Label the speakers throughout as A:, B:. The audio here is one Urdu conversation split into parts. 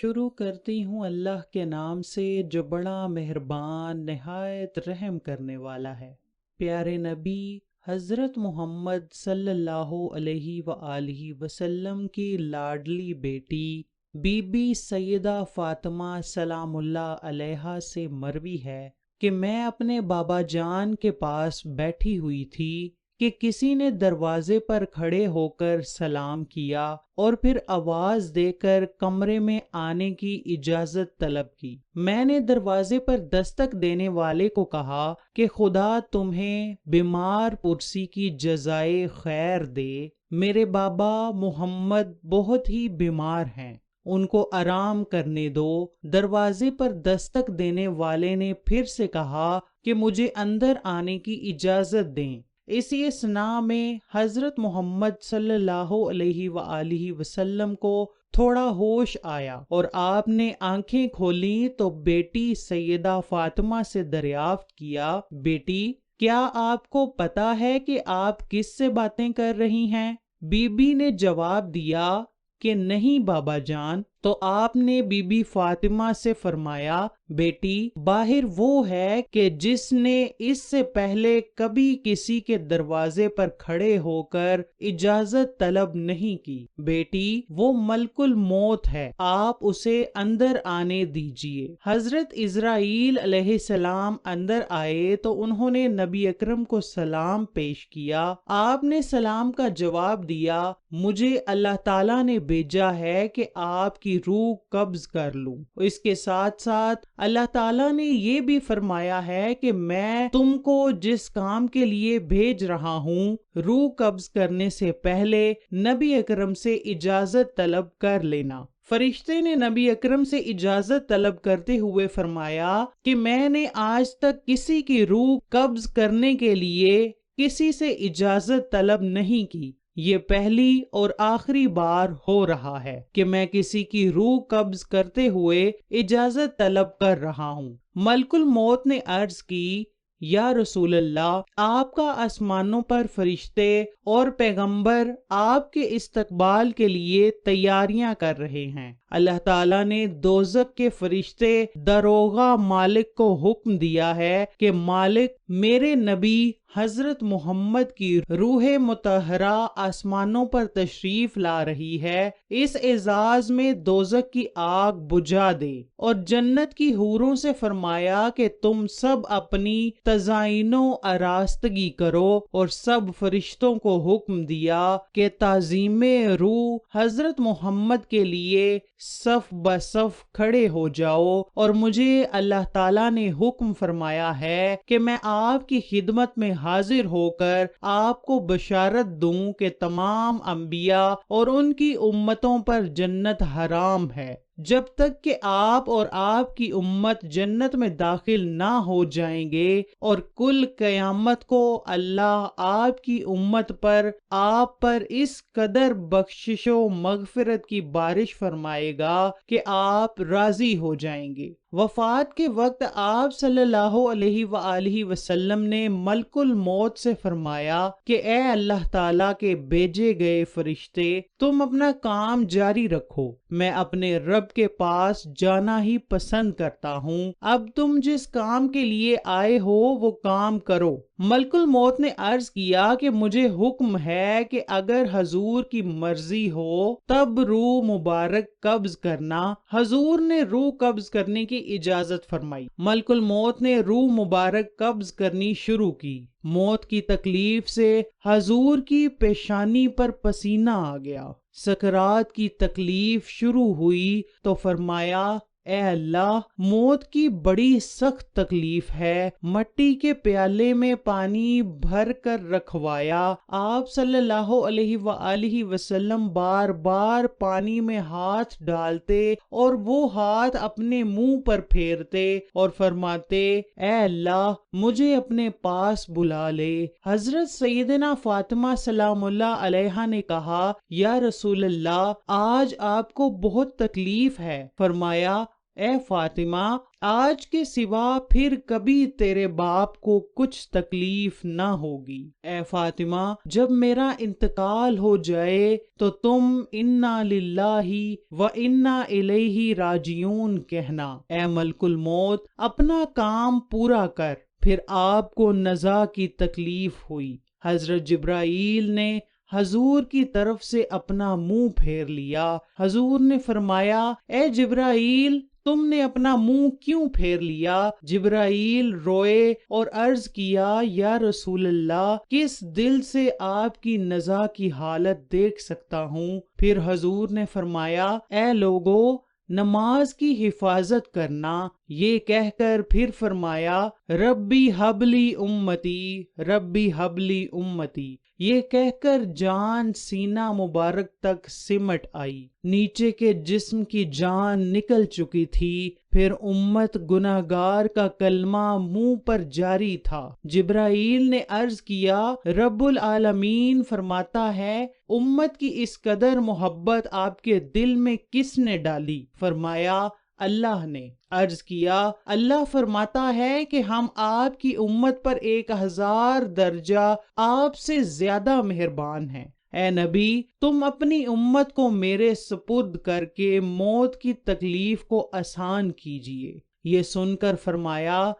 A: شروع کرتی ہوں اللہ کے نام سے جو بڑا مہربان نہایت رحم کرنے والا ہے۔ پیارے نبی حضرت محمد صلی اللہ علیہ وآلہ وسلم کی لاڈلی بیٹی بی بی سیدہ فاطمہ سلام اللہ علیہا سے مروی ہے کہ میں اپنے بابا جان کے پاس بیٹھی ہوئی تھی کہ کسی نے دروازے پر کھڑے ہو کر سلام کیا اور پھر آواز دے کر کمرے میں آنے کی اجازت طلب کی۔ میں نے دروازے پر دستک دینے والے کو کہا کہ خدا تمہیں بیمار پرسی کی جزائے خیر دے، میرے بابا محمد بہت ہی بیمار ہیں، ان کو آرام کرنے دو۔ دروازے پر دستک دینے والے نے پھر سے کہا کہ مجھے اندر آنے کی اجازت دیں۔ اسی اثناء میں حضرت محمد صلی اللہ علیہ وآلہ وسلم کو تھوڑا ہوش آیا اور آپ نے آنکھیں کھولیں تو بیٹی سیدہ فاطمہ سے دریافت کیا، بیٹی کیا آپ کو پتا ہے کہ آپ کس سے باتیں کر رہی ہیں؟ بی بی نے جواب دیا کہ نہیں بابا جان۔ تو آپ نے بی بی فاطمہ سے فرمایا، بیٹی باہر وہ ہے کہ جس نے اس سے پہلے کبھی کسی کے دروازے پر کھڑے ہو کر اجازت طلب نہیں کی، بیٹی وہ ملک الموت ہے، آپ اسے اندر آنے دیجئے۔ حضرت اسرائیل علیہ السلام اندر آئے تو انہوں نے نبی اکرم کو سلام پیش کیا۔ آپ نے سلام کا جواب دیا، مجھے اللہ تعالیٰ نے بھیجا ہے کہ آپ کی روح قبض کر لوں۔ اس کے ساتھ ساتھ اللہ تعالیٰ نے یہ بھی فرمایا ہے کہ میں تم کو جس کام کے لیے بھیج رہا ہوں، روح قبض کرنے سے پہلے نبی اکرم سے اجازت طلب کر لینا۔ فرشتے نے نبی اکرم سے اجازت طلب کرتے ہوئے فرمایا کہ میں نے آج تک کسی کی روح قبض کرنے کے لیے کسی سے اجازت طلب نہیں کی، یہ پہلی اور آخری بار ہو رہا ہے کہ میں کسی کی روح قبض کرتے ہوئے اجازت طلب کر رہا ہوں۔ ملک الموت نے عرض کی، یا رسول اللہ، آپ کا آسمانوں پر فرشتے اور پیغمبر آپ کے استقبال کے لیے تیاریاں کر رہے ہیں۔ اللہ تعالیٰ نے دوزخ کے فرشتے داروغہ مالک کو حکم دیا ہے کہ مالک میرے نبی حضرت محمد کی روح مطہرہ آسمانوں پر تشریف لا رہی ہے، اس اعزاز میں دوزخ کی آگ بجھا دے، اور جنت کی حوروں سے فرمایا کہ تم سب اپنی تزائین و آراستگی کرو، اور سب فرشتوں کو حکم دیا کہ تعظیم روح حضرت محمد کے لیے صف بصف کھڑے ہو جاؤ، اور مجھے اللہ تعالیٰ نے حکم فرمایا ہے کہ میں آپ کی خدمت میں حاضر ہو کر آپ کو بشارت دوں کہ تمام انبیاء اور ان کی امتوں پر جنت حرام ہے جب تک کہ آپ اور آپ کی امت جنت میں داخل نہ ہو جائیں گے، اور کل قیامت کو اللہ آپ کی امت پر آپ پر اس قدر بخشش و مغفرت کی بارش فرمائے گا کہ آپ راضی ہو جائیں گے۔ وفات کے وقت آپ صلی اللہ علیہ وآلہ وسلم نے ملک الموت سے فرمایا کہ اے اللہ تعالیٰ کے بھیجے گئے فرشتے، تم اپنا کام جاری رکھو، میں اپنے رب کے پاس جانا ہی پسند کرتا ہوں، اب تم جس کام کے لیے آئے ہو وہ کام کرو۔ ملک الموت نے عرض کیا کہ مجھے حکم ہے کہ اگر حضور کی مرضی ہو تب روح مبارک قبض کرنا۔ حضور نے روح قبض کرنے کی اجازت فرمائی۔ ملک الموت نے روح مبارک قبض کرنی شروع کی۔ موت کی تکلیف سے حضور کی پیشانی پر پسینہ آ گیا۔ سکرات کی تکلیف شروع ہوئی تو فرمایا، اے اللہ، موت کی بڑی سخت تکلیف ہے۔ مٹی کے پیالے میں پانی بھر کر رکھوایا۔ آپ صلی اللہ علیہ وآلہ وسلم بار بار پانی میں ہاتھ ڈالتے اور وہ ہاتھ اپنے منہ پر پھیرتے اور فرماتے، اے اللہ مجھے اپنے پاس بلا لے۔ حضرت سیدنا فاطمہ سلام اللہ علیہا نے کہا، یا رسول اللہ، آج آپ کو بہت تکلیف ہے۔ فرمایا، اے فاطمہ آج کے سوا پھر کبھی تیرے باپ کو کچھ تکلیف نہ ہوگی۔ اے فاطمہ جب میرا انتقال ہو جائے تو تم انا للہ و انا الیہ راجعون کہنا۔ اے ملک الموت اپنا کام پورا کر۔ پھر آپ کو نزا کی تکلیف ہوئی۔ حضرت جبرائیل نے حضور کی طرف سے اپنا منہ پھیر لیا۔ حضور نے فرمایا اے جبرائیل تم نے اپنا منہ کیوں پھیر لیا؟ جبرائیل روئے اور عرض کیا یا رسول اللہ کس دل سے آپ کی نزا کی حالت دیکھ سکتا ہوں؟ پھر حضور نے فرمایا اے لوگو نماز کی حفاظت کرنا۔ یہ کہہ کر پھر فرمایا ربی حبلی امتی ربی حبلی امتی۔ یہ کہہ کر جان سینہ مبارک تک سمٹ آئی، نیچے کے جسم کی جان نکل چکی تھی۔ پھر امت گناہگار کا کلمہ منہ پر جاری تھا۔ جبرائیل نے عرض کیا رب العالمین فرماتا ہے امت کی اس قدر محبت آپ کے دل میں کس نے ڈالی؟ فرمایا اللہ نے۔ عرض کیا اللہ فرماتا ہے کہ ہم آپ کی امت پر 1000 درجہ آپ سے زیادہ مہربان ہیں۔ اے نبی تم اپنی امت کو میرے سپرد کر کے موت کی تکلیف کو آسان کیجئے۔ یہ سن کر فرمایا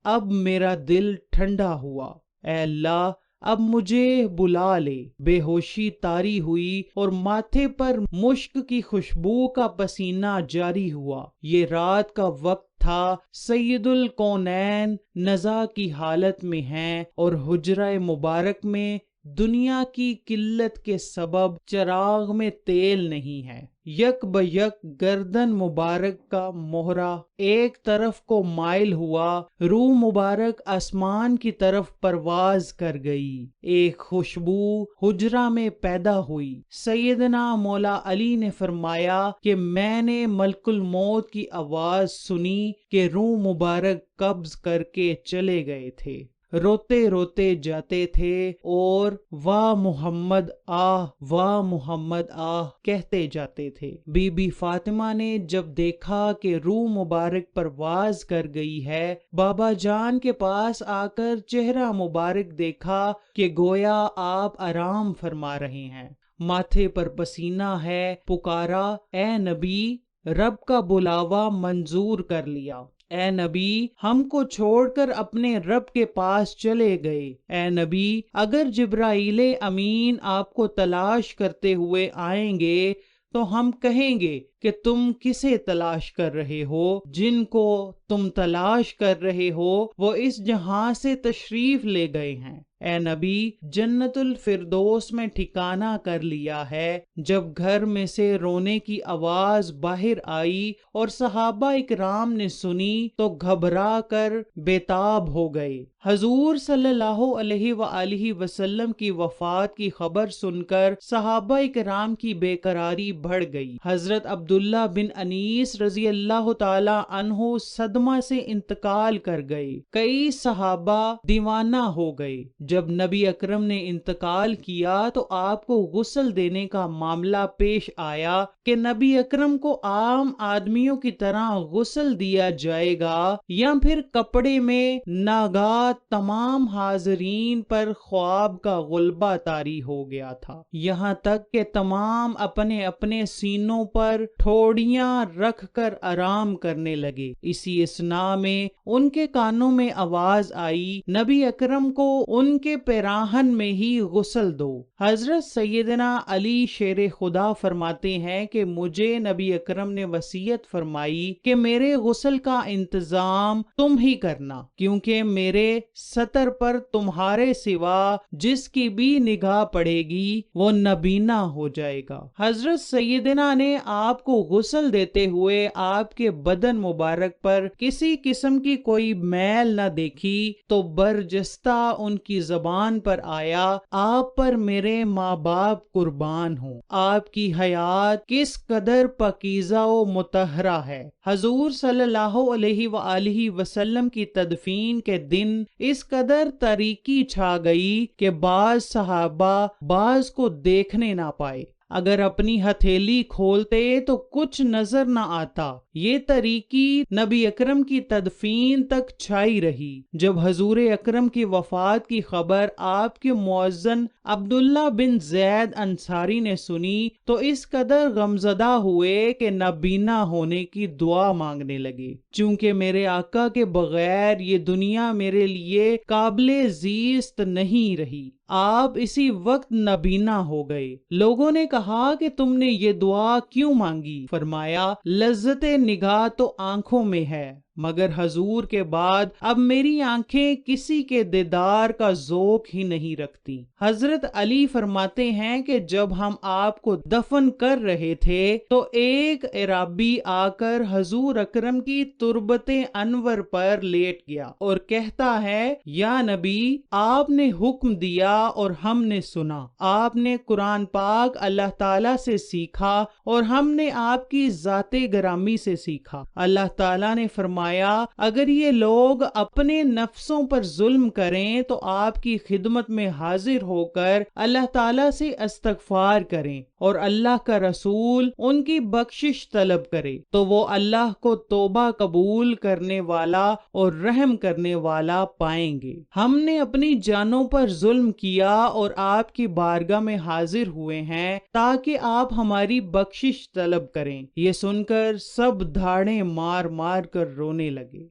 A: اب میرا دل ٹھنڈا ہوا۔ اے اللہ اب مجھے بلا لے۔ بے ہوشی طاری ہوئی اور ماتھے پر مشک کی خوشبو کا پسینہ جاری ہوا۔ یہ رات کا وقت تھا۔ سید الکونین نزا کی حالت میں ہیں اور حجرہ مبارک میں دنیا کی قلت کے سبب چراغ میں تیل نہیں ہے۔ یک بیک گردن مبارک کا مہرہ ایک طرف کو مائل ہوا، روح مبارک آسمان کی طرف پرواز کر گئی۔ ایک خوشبو حجرہ میں پیدا ہوئی۔ سیدنا مولا علی نے فرمایا کہ میں نے ملک الموت کی آواز سنی کہ روح مبارک قبض کر کے چلے گئے تھے۔ روتے روتے جاتے تھے اور واہ محمد آہ واہ محمد آہ کہتے جاتے تھے۔ بی بی فاطمہ نے جب دیکھا کہ روح مبارک پرواز کر گئی ہے، بابا جان کے پاس آ کر چہرہ مبارک دیکھا کہ گویا آپ آرام فرما رہے ہیں، ماتھے پر پسینہ ہے۔ پکارا اے نبی رب کا بلاوا منظور کر لیا۔ اے نبی ہم کو چھوڑ کر اپنے رب کے پاس چلے گئے۔ اے نبی اگر جبرائیل امین آپ کو تلاش کرتے ہوئے آئیں گے تو ہم کہیں گے کہ تم کسے تلاش کر رہے ہو؟ جن کو تم تلاش کر رہے ہو وہ اس جہاں سے تشریف لے گئے ہیں۔ اے نبی جنت الفردوس میں ٹھکانہ کر لیا ہے۔ جب گھر میں سے رونے کی آواز باہر آئی اور صحابہ اکرام نے سنی تو گھبرا کر بے تاب ہو گئے۔ حضور صلی اللہ علیہ وآلہ وسلم کی وفات کی خبر سن کر صحابہ اکرام کی بے قراری بڑھ گئی۔ حضرت عبداللہ بن انیس رضی اللہ تعالی عنہ صدمہ سے انتقال کر گئے۔ کئی صحابہ دیوانہ ہو گئے۔ جب نبی اکرم نے انتقال کیا تو آپ کو غسل دینے کا معاملہ پیش آیا کہ نبی اکرم کو عام آدمیوں کی طرح غسل دیا جائے گا یا پھر کپڑے میں؟ ناگہاں تمام حاضرین پر خواب کا غلبہ طاری ہو گیا تھا، یہاں تک کہ تمام اپنے اپنے سینوں پر ٹھوڑیاں رکھ کر آرام کرنے لگے۔ اسی اثناء میں ان کے کانوں میں آواز آئی نبی اکرم کو ان کے پیراہن میں ہی غسل دو۔ حضرت سیدنا علی شیر خدا فرماتے ہیں کہ مجھے نبی اکرم نے وصیت فرمائی کہ میرے غسل کا انتظام تم ہی کرنا، کیونکہ میرے سطر پر تمہارے سوا جس کی بھی نگاہ پڑے گی وہ نبینا ہو جائے گا۔ حضرت سیدنا نے آپ کو غسل دیتے ہوئے آپ کے بدن مبارک پر کسی قسم کی کوئی میل نہ دیکھی تو برجستہ ان کی زبان پر آیا آپ پر میرے ماں باپ قربان ہوں، آپ کی حیات کس قدر پاکیزہ و مطہرہ ہے۔ حضور صلی اللہ علیہ وآلہ وسلم کی تدفین کے دن اس قدر تاریکی چھا گئی کہ بعض صحابہ بعض کو دیکھنے نہ پائے۔ اگر اپنی ہتھیلی کھولتے تو کچھ نظر نہ آتا۔ یہ طریقی نبی اکرم کی تدفین تک چھائی رہی۔ جب حضور اکرم کی وفات کی خبر آپ کے مؤذن عبداللہ بن زید انصاری نے سنی تو اس قدر غمزدہ ہوئے کہ نابینا ہونے کی دعا مانگنے لگے۔ چونکہ میرے آقا کے بغیر یہ دنیا میرے لیے قابل زیست نہیں رہی، آپ اسی وقت نابینا ہو گئے۔ لوگوں نے کہا کہ تم نے یہ دعا کیوں مانگی؟ فرمایا، لذت نگاہ تو آنکھوں میں ہے، مگر حضور کے بعد اب میری آنکھیں کسی کے دیدار کا ذوق ہی نہیں رکھتی۔ حضرت علی فرماتے ہیں کہ جب ہم آپ کو دفن کر رہے تھے تو ایک اعرابی آ کر حضور اکرم کی تربت انور پر لیٹ گیا اور کہتا ہے، یا نبی، آپ نے حکم دیا اور ہم نے سنا، آپ نے قرآن پاک اللہ تعالیٰ سے سیکھا اور ہم نے آپ کی ذات گرامی سے سیکھا۔ اللہ تعالیٰ نے فرمایا، اگر یہ لوگ اپنے نفسوں پر ظلم کریں تو آپ کی خدمت میں حاضر ہو کر اللہ تعالیٰ سے استغفار کریں اور اللہ کا رسول ان کی بخشش طلب کرے تو وہ اللہ کو توبہ قبول کرنے والا اور رحم کرنے والا پائیں گے۔ ہم نے اپنی جانوں پر ظلم کیا اور آپ کی بارگاہ میں حاضر ہوئے ہیں تاکہ آپ ہماری بخشش طلب کریں۔ یہ سن کر سب دھاڑیں مار مار کر رونے لگے۔